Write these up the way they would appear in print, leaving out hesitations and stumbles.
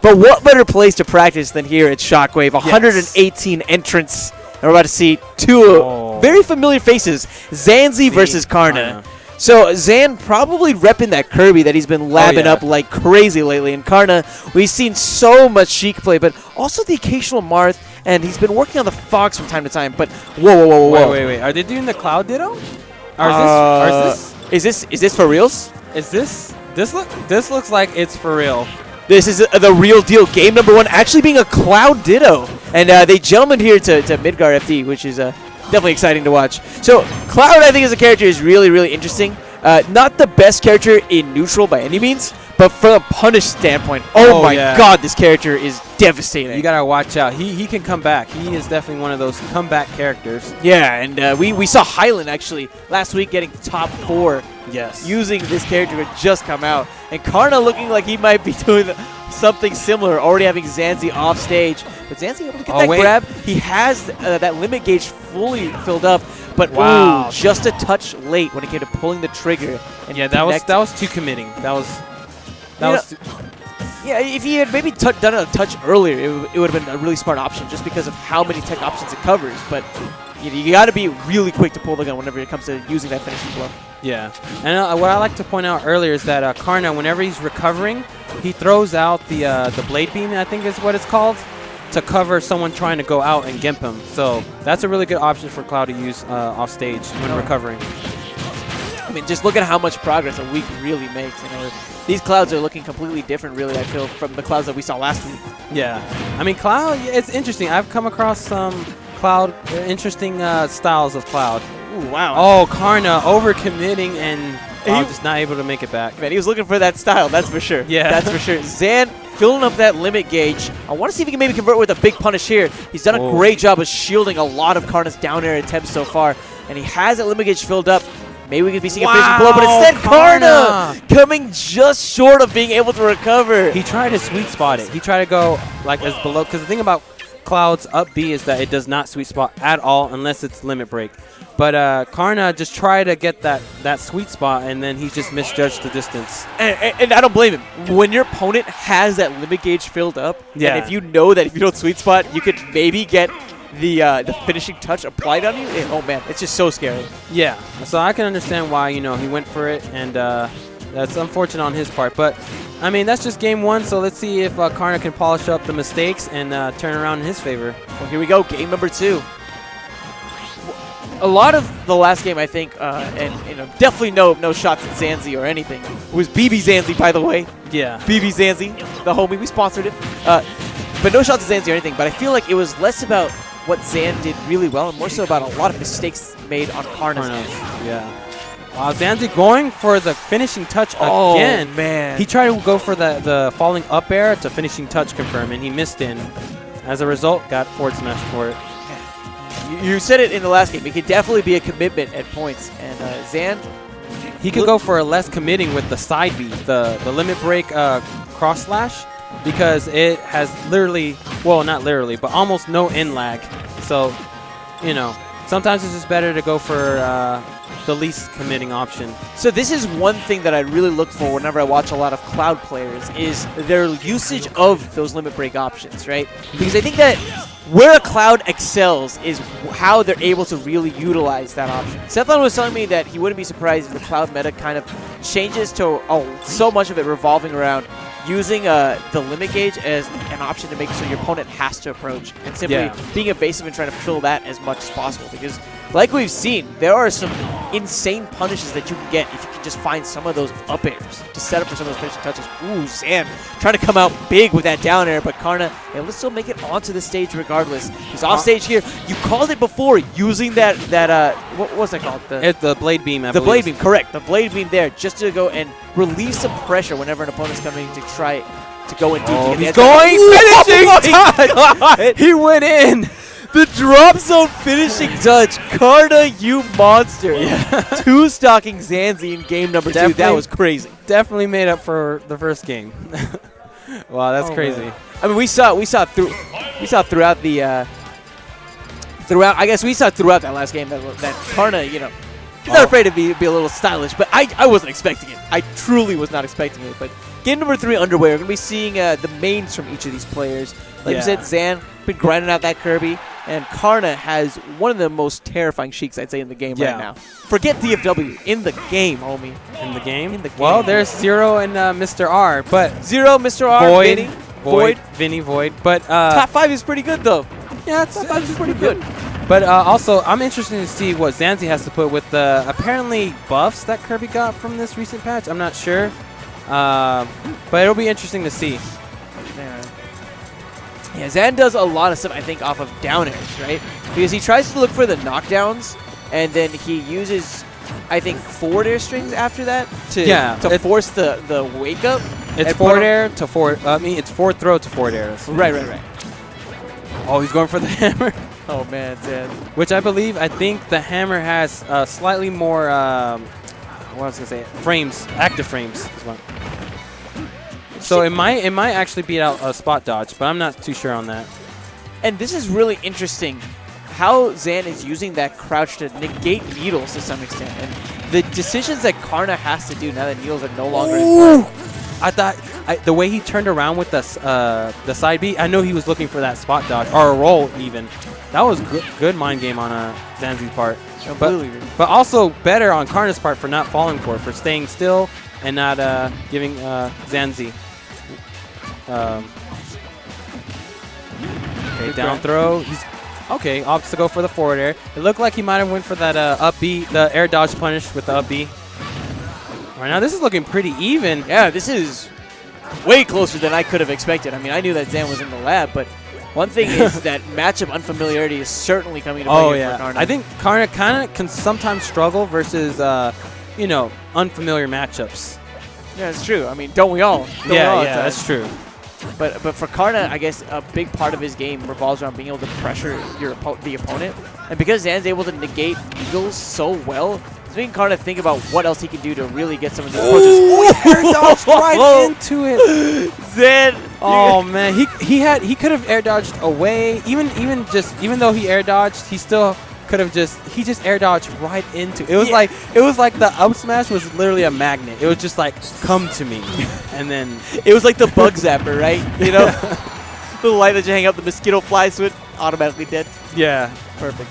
But what better place to practice than here at Shockwave? 118 entrants. And we're about to see two very familiar faces, Xanzy versus Karna. So Zan probably repping that Kirby that he's been labbing up like crazy lately. And Karna, we've seen so much Sheik play, but also the occasional Marth, and he's been working on the Fox from time to time. But whoa. Wait. Are they doing the Cloud Ditto? Is this for reals? This looks like it's for real. This is the real deal. Game number 1 actually being a Cloud Ditto. And they jumped in here to Midgar FD, which is definitely exciting to watch. So Cloud, I think, as a character is really, really interesting. Not the best character in neutral by any means, but from a punish standpoint, oh my god, this character is devastating. You gotta watch out. He can come back. He is definitely one of those comeback characters. Yeah, and we saw Highland actually last week getting top 4. Yes. Using this character to just come out. And Karna looking like he might be doing something similar, already having Xanzy off stage. But Xanzy able to get that grab. He has that limit gauge fully filled up, but ooh, just a touch late when it came to pulling the trigger. And yeah, that was too committing. That was too. Yeah, if he had maybe done it a touch earlier, it would have been a really smart option just because of how many tech options it covers. But you got to be really quick to pull the gun whenever it comes to using that finishing blow. Yeah, and what I like to point out earlier is that Karna, whenever he's recovering, he throws out the blade beam, I think is what it's called, to cover someone trying to go out and gimp him. So that's a really good option for Cloud to use off stage when recovering. I mean, just look at how much progress a week really makes. You know, these Clouds are looking completely different, really, I feel, from the Clouds that we saw last week. Yeah. I mean, Cloud, it's interesting. I've come across some Cloud, interesting styles of Cloud. Ooh, wow. Oh, Karna overcommitting and just not able to make it back. Man, he was looking for that style, that's for sure. Yeah. That's for sure. Zan filling up that limit gauge. I want to see if he can maybe convert with a big punish here. He's done a great job of shielding a lot of Karna's down air attempts so far, and he has that limit gauge filled up. Maybe we could be seeing a finishing blow, but instead Karna coming just short of being able to recover. He tried to sweet spot it. He tried to go like as below, because the thing about Cloud's up B is that it does not sweet spot at all unless it's limit break. But Karna just tried to get that sweet spot, and then he just misjudged the distance. And I don't blame him. When your opponent has that limit gauge filled up, and if you know that if you don't sweet spot, you could maybe get the finishing touch applied on you, oh man, it's just so scary. Yeah, so I can understand why, he went for it, and that's unfortunate on his part. But, I mean, that's just game 1, so let's see if Karna can polish up the mistakes and turn around in his favor. Well, here we go, game number 2. A lot of the last game, I think, and definitely no shots at Xanzy or anything. It was BB Xanzy, by the way. Yeah. BB Xanzy, the homie, we sponsored it. But no shots at Xanzy or anything, but I feel like it was less about what Zan did really well and more so about a lot of mistakes made on Karna's end. Yeah. Xanzy going for the finishing touch again. Oh, man. He tried to go for the falling up air to finishing touch confirm, and he missed in. As a result, got forward smash for it. You said it in the last game. It could definitely be a commitment at points. And Zan, he could go for a less committing with the side B, the limit break cross slash, because it has literally, well, not literally, but almost no in lag. So, sometimes it's just better to go for the least committing option. So this is one thing that I really look for whenever I watch a lot of Cloud players is their usage of those limit break options, right? Because I think that where a Cloud excels is how they're able to really utilize that option. Sethlon was telling me that he wouldn't be surprised if the Cloud meta kind of changes to so much of it revolving around using the limit gauge as an option to make so your opponent has to approach and simply being evasive and trying to fill that as much as possible. Because like we've seen, there are some insane punishes that you can get if you can just find some of those up airs to set up for some of those finishing touches. Ooh, Zan trying to come out big with that down air, but Karna able to still make it onto the stage regardless. He's off stage here. You called it before using that what was that called? The blade beam, I believe. The blade beam, correct. The blade beam there just to go and relieve some pressure whenever an opponent's coming to try to go and do he's going finishing touch! He went in! The drop zone finishing touch. Karna, you monster. Yeah. Two-stocking Xanzy in game number 2. That was crazy. Definitely made up for the first game. Wow, that's crazy. Man. I mean, we saw throughout the I guess we saw throughout that last game that Karna, He's not afraid to be a little stylish, but I wasn't expecting it. I truly was not expecting it. But game number 3 underway. We're going to be seeing the mains from each of these players. Like you said, Xan been grinding out that Kirby, and Karna has one of the most terrifying Sheiks, I'd say, in the game right now. Forget DFW. In the game, homie. In the game? In the game. Well, there's Zero and Mr. R, but... Zero, Mr. R, Void. Vinny. Vinny, Void. But... top 5 is pretty good, though. Yeah, top 5 is pretty good. But also, I'm interested to see what Xanzy has to put with the apparently buffs that Kirby got from this recent patch. I'm not sure. But it'll be interesting to see. Yeah, Xan does a lot of stuff, I think, off of down airs, right? Because he tries to look for the knockdowns, and then he uses, I think, forward air strings after that to force the wake up. It's forward air to forward. I mean, it's forward throw to forward air. Right. Oh, he's going for the hammer. Oh man, Xan. Which I think the hammer has slightly more. What was I gonna say? Frames, active frames. So it might actually beat out a spot dodge, but I'm not too sure on that. And this is really interesting, how Xan is using that crouch to negate needles to some extent, and the decisions that Karna has to do now that needles are no longer in play. I thought the way he turned around with the side B, I know he was looking for that spot dodge or a roll even. That was good mind game on Xanzy's part. But also better on Karna's part for not falling for staying still and not giving Xanzy. Okay, down throw. He's okay. Opts to go for the forward air. It looked like he might have went for that up B, the air dodge punish with the up B. Right now, this is looking pretty even. Yeah, this is way closer than I could have expected. I mean, I knew that Xan was in the lab, but one thing is that matchup unfamiliarity is certainly coming to play for Karna. I think Karna kind of can sometimes struggle versus, unfamiliar matchups. Yeah, it's true. I mean, don't we all? That's true. But for Karna, I guess a big part of his game revolves around being able to pressure the opponent. And because Xan's able to negate eagles so well, it's making Karna think about what else he can do to really get some of these approaches. Air dodged right into it. Xan. Oh man, he could have air dodged away. Even though he air dodged, he still could have just air dodged right into it. Was like the up smash was literally a magnet. It was just like, come to me. And then it was like the bug zapper, right? You know? The light that you hang up, the mosquito flies to it, automatically dead. Yeah. Perfect.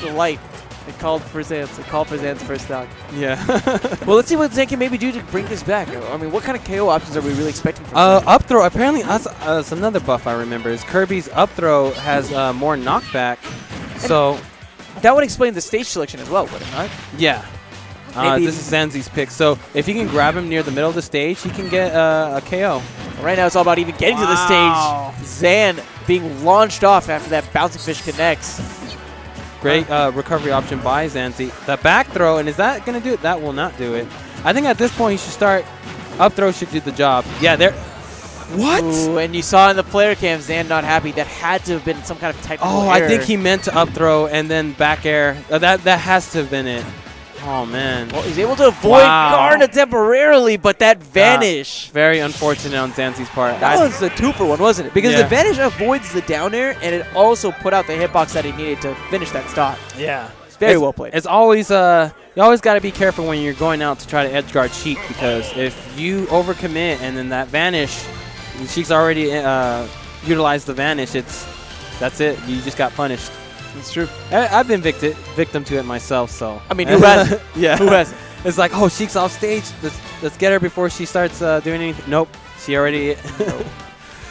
The light. It called for Xan's. It called for Xan's first stock. Yeah. Well, let's see what Xan can maybe do to bring this back. I mean, what kind of KO options are we really expecting from up throw. Apparently, that's another buff I remember is Kirby's up throw has more knockback. So that would explain the stage selection as well, would it not? Yeah. This is Xanzy's pick. So if you can grab him near the middle of the stage, he can get a KO. Right now, it's all about even getting to the stage. Xan being launched off after that bouncing fish connects. Great recovery option by Xanzy. The back throw, and is that going to do it? That will not do it. I think at this point, he should start. Up throw should do the job. Yeah, there. What? Ooh, and you saw in the player cam, Xan not happy. That had to have been some kind of technical error. I think he meant to up throw and then back air. That has to have been it. Oh, man. Well, he's able to avoid Karna temporarily, but that vanish. Very unfortunate on Xanzy's part. That was a 2-for-1, wasn't it? Because the vanish avoids the down air, and it also put out the hitbox that he needed to finish that stock. Yeah. It's very well played. It's always, you always got to be careful when you're going out to try to edge guard Sheik, because if you overcommit and then that vanish, Sheik's already utilized the vanish, that's it. You just got punished. It's true. I've been victim to it myself, so. I mean, who hasn't? Yeah. Who hasn't? It's like, oh, Sheik's off stage. Let's get her before she starts doing anything. Nope. She already. Nope.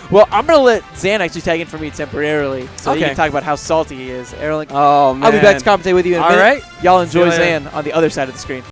Well, I'm going to let Xan actually tag in for me temporarily so you can talk about how salty he is. Erling, oh, man. I'll be back to commentate with you in a minute. All right. Y'all enjoy Xan on the other side of the screen.